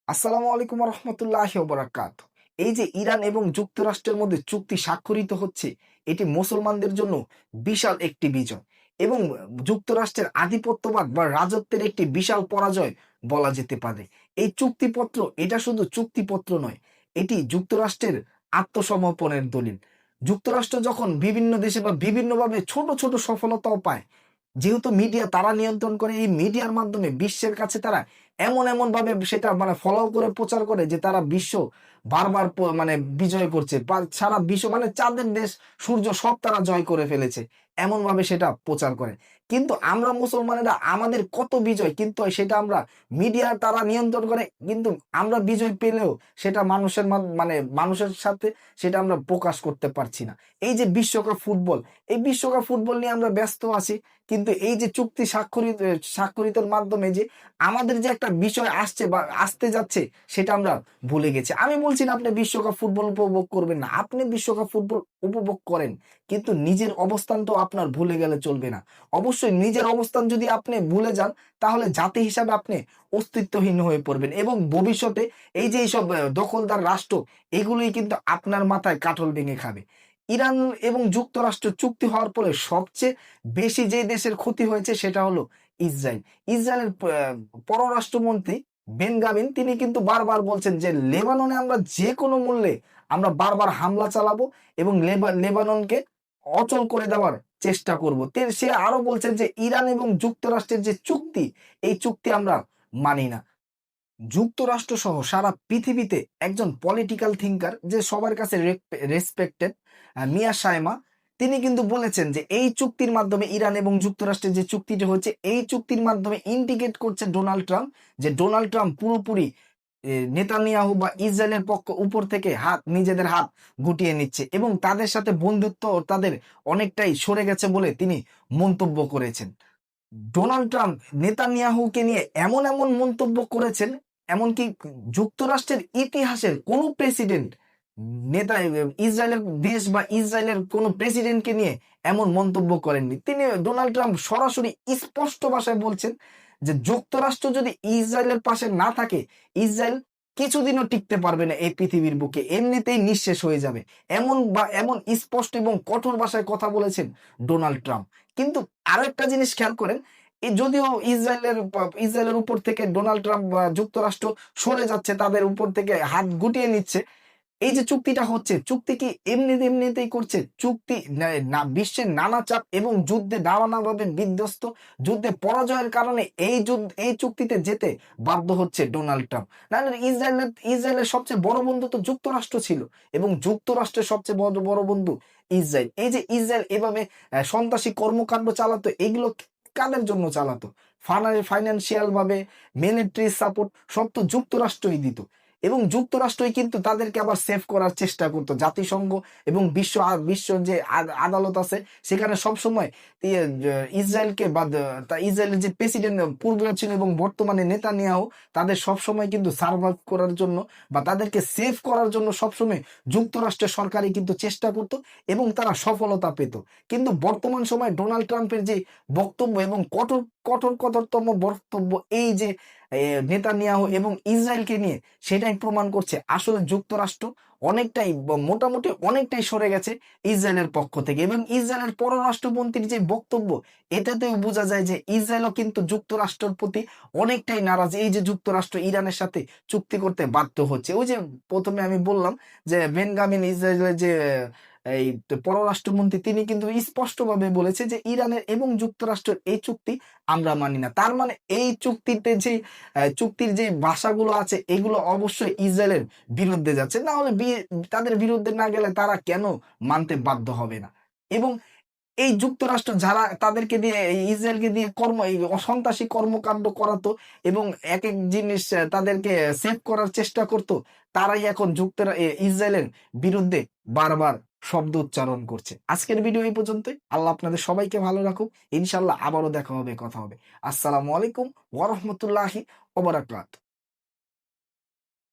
আসসালামু আলাইকুম রহমতুল্লাহি ওবারাকাত। এই যে ইরান এবং যুক্তরাষ্ট্রের মধ্যে চুক্তি স্বাক্ষরিত হচ্ছে, এটি মুসলমানদের জন্য বিশাল একটি বিজয় এবং যুক্তরাষ্ট্রের আধিপত্যবাদ বা রাজত্বের একটি বিশাল পরাজয় বলা যেতে পারে। এই চুক্তিপত্র এটা শুধু চুক্তিপত্র নয়, এটি যুক্তরাষ্ট্রের আত্মসমর্পণের দলিল। যুক্তরাষ্ট্র যখন বিভিন্ন দেশে বা বিভিন্নভাবে ছোট ছোট সফলতাও পায়, যেহেতু মিডিয়া তারা নিয়ন্ত্রণ করে, এই মিডিয়ার মাধ্যমে বিশ্বের কাছে তারা এমন ভাবে সেটা ফলো করে প্রচার করে যে তারা বিশ্ব বারবার বিজয় করছে বা সারা বিশ্ব চাঁদের দেশ সূর্য সব তারা জয় করে ফেলেছে, এমন ভাবে সেটা প্রচার করে। কিন্তু আমরা মুসলমানেরা আমাদের কত বিজয়, কিন্তু সেটা আমরা মিডিয়া তারা নিয়ন্ত্রণ করে, কিন্তু আমরা বিজয় পেলেও সেটা মানুষের সাথে সেটা আমরা প্রকাশ করতে পারছি না। এই যে বিশ্বকাপ ফুটবল, এই বিশ্বকাপ ফুটবল নিয়ে আমরা ব্যস্ত আছি, কিন্তু এই যে চুক্তি স্বাক্ষরিতের মাধ্যমে যে আমাদের যে একটা বিষয় আসছে বা আসতে যাচ্ছে, সেটা আমরা ভুলে গেছি। আমি বলছি না আপনি বিশ্বকাপ ফুটবল উপভোগ করবেন না, আপনি বিশ্বকাপ ফুটবল উপভোগ করেন, কিন্তু নিজের অবস্থান তো আপনার ভুলে গেলে চলবে না। অবশ্যই নিজের অবস্থান যদি আপনি ভুলে যান, তাহলে জাতি হিসাবে আপনি অস্তিত্বহীন হয়ে পড়বেন এবং ভবিষ্যতে এই যে এইসব দখলদার রাষ্ট্র, এগুলোই কিন্তু আপনার মাথায় কাঠল ভেঙে খাবে। ইরান এবং যুক্তরাষ্ট্র চুক্তি হওয়ার পরে সবচেয়ে বেশি যে দেশের ক্ষতি হয়েছে সেটা হলো ইসরায়েল। ইসরায়েলের পররাষ্ট্রমন্ত্রী বেনগাভিন তিনি কিন্তু বারবার বলছেন যে লেবাননে আমরা যে কোনো মূল্যে আমরা বারবার হামলা চালাবো এবং লেবাননকে অচল করে দেওয়ার চেষ্টা করব। সে আরো বলছেন যে ইরান এবং যুক্তরাষ্ট্রের যে চুক্তি, এই চুক্তি আমরা মানি না। যুক্তরাষ্ট্র সহ সারা পৃথিবীতে একজন পলিটিক্যাল থিঙ্কার যে সবার কাছে রেসপেক্টেড, মিয়া সায়মা, তিনি কিন্তু বলেছেন যে এই চুক্তির মাধ্যমে ইরান এবং যুক্তরাষ্ট্রের যে চুক্তিটি হচ্ছে, এই চুক্তির মাধ্যমে ইন্ডিকেট করছে ডোনাল্ড ট্রাম্প যে ডোনাল্ড ট্রাম্প পুরোপুরি নেতানিয়াহু বা ইসরায়েলের পক্ষ উপর থেকে নিজেদের হাত গুটিয়ে নিচ্ছে এবং তাদের সাথে বন্ধুত্ব তাদের অনেকটাই সরে গেছে বলে তিনি মন্তব্য করেছেন। ডোনাল্ড ট্রাম্প নেতানিয়াহুকে নিয়ে এমন মন্তব্য করেছেন, এমনকি যুক্তরাষ্ট্রের ইতিহাসের কোন প্রেসিডেন্ট নেতা ইসরায়েলের দেশ বা ইসরায়েলের কোন প্রেসিডেন্টকে নিয়ে এমন মন্তব্য করেননি। তিনি ডোনাল্ড ট্রাম্প সরাসরি স্পষ্ট ভাষায় বলছেন যে যুক্তরাষ্ট্র যদি ইসরায়েলের পাশে না থাকে, ইসরায়েল কিছুদিনও টিকতে পারবে না এই পৃথিবীর বুকে, এমনিতেই নিঃশেষ হয়ে যাবে। এমন স্পষ্ট এবং কঠোর ভাষায় কথা বলেছেন ডোনাল্ড ট্রাম্প। কিন্তু আরো একটা জিনিস খেয়াল করেন, যদিও ইসরায়েলের উপর থেকে ডোনাল্ড ট্রাম্প বা যুক্তরাষ্ট্র সরে যাচ্ছে, তাদের উপর থেকে হাত গুটিয়ে নিচ্ছে, এই যে চুক্তিটা হচ্ছে, চুক্তি কি এমনিতেই করছে? চুক্তি বিশ্বের নানা চাপ এবং যুদ্ধে নানাভাবে বিধ্বস্ত, যুদ্ধে পরাজয়ের কারণে এই চুক্তিতে যেতে বাধ্য হচ্ছে ডোনাল্ড ট্রাম্প। নাহলে ইসরায়েলের সবচেয়ে বড় বন্ধু তো যুক্তরাষ্ট্র ছিল এবং যুক্তরাষ্ট্রের সবচেয়ে বড় বন্ধু ইসরায়েল। এই যে ইসরায়েল এভাবে সন্ত্রাসী কর্মকাণ্ড চালাতো, এগুলো কাদের জন্য চালাতো? ফাইন্যান্সিয়াল ভাবে, মিলিটারি সাপোর্ট সব তো যুক্তরাষ্ট্রই দিত এবং যুক্তরাষ্ট্রই কিন্তু তাদেরকে আবার সেভ করার চেষ্টা করতো। জাতিসংঘ এবং বিশ্ব যে আদালত আছে, সেখানে সবসময় ইসরায়েলকে বা ইসরায়েলের যে প্রেসিডেন্ট পূর্বে ছিল এবং বর্তমানে নেতানিয়াহু, তাদের সবসময় কিন্তু সার্ভাইভ করার জন্য বা তাদেরকে সেভ করার জন্য সবসময় যুক্তরাষ্ট্রের সরকারই কিন্তু চেষ্টা করত এবং তারা সফলতা পেত। কিন্তু বর্তমান সময় ডোনাল্ড ট্রাম্পের যে বক্তব্য এবং কঠোরতম বক্তব্য এই যে নেতানিয়াহু এবং ইসরায়েলকে নিয়ে, সেটাই প্রমাণ করছে আসলে যুক্তরাষ্ট্র মোটামুটি অনেকটাই সরে গেছে ইসরায়েলের পক্ষ থেকে। এবং ইসরায়েলের পররাষ্ট্রমন্ত্রীর যে বক্তব্য, এটাতেও বোঝা যায় যে ইসরায়েলও কিন্তু যুক্তরাষ্ট্রের প্রতি অনেকটাই নারাজ। এই যে যুক্তরাষ্ট্র ইরানের সাথে চুক্তি করতে বাধ্য হচ্ছে, ওই যে প্রথমে আমি বললাম যে বেনগামিন ইসরায়েলের যে এই পররাষ্ট্রমন্ত্রী, তিনি কিন্তু স্পষ্টভাবে বলেছে যে ইরানের এবং যুক্তরাষ্ট্রের এই চুক্তি আমরা মানি না। তার মানে এই চুক্তির যে ভাষাগুলো আছে, এগুলো অবশ্যই ইসরায়েলের বিরুদ্ধে যাচ্ছে। না হলে তাদের বিরুদ্ধে না গেলে তারা কেন মানতে বাধ্য হবে না? এবং এই যুক্তরাষ্ট্র যারা তাদেরকে দিয়ে ইসরায়েলকে দিয়ে এই সন্ত্রাসী কর্মকাণ্ড করাতো এবং এক জিনিস তাদেরকে সেভ করার চেষ্টা করত, তারাই এখন ইসরায়েলের বিরুদ্ধে বারবার শব্দ উচ্চারণ করছে। আজকের ভিডিও এই পর্যন্তই। আল্লাহ আপনাদের সবাইকে ভালো রাখুক। ইনশাল্লাহ আবারও দেখা হবে, কথা হবে। আসসালামু আলাইকুম ওয়া রাহমাতুল্লাহি ওয়া বারাকাতুহু।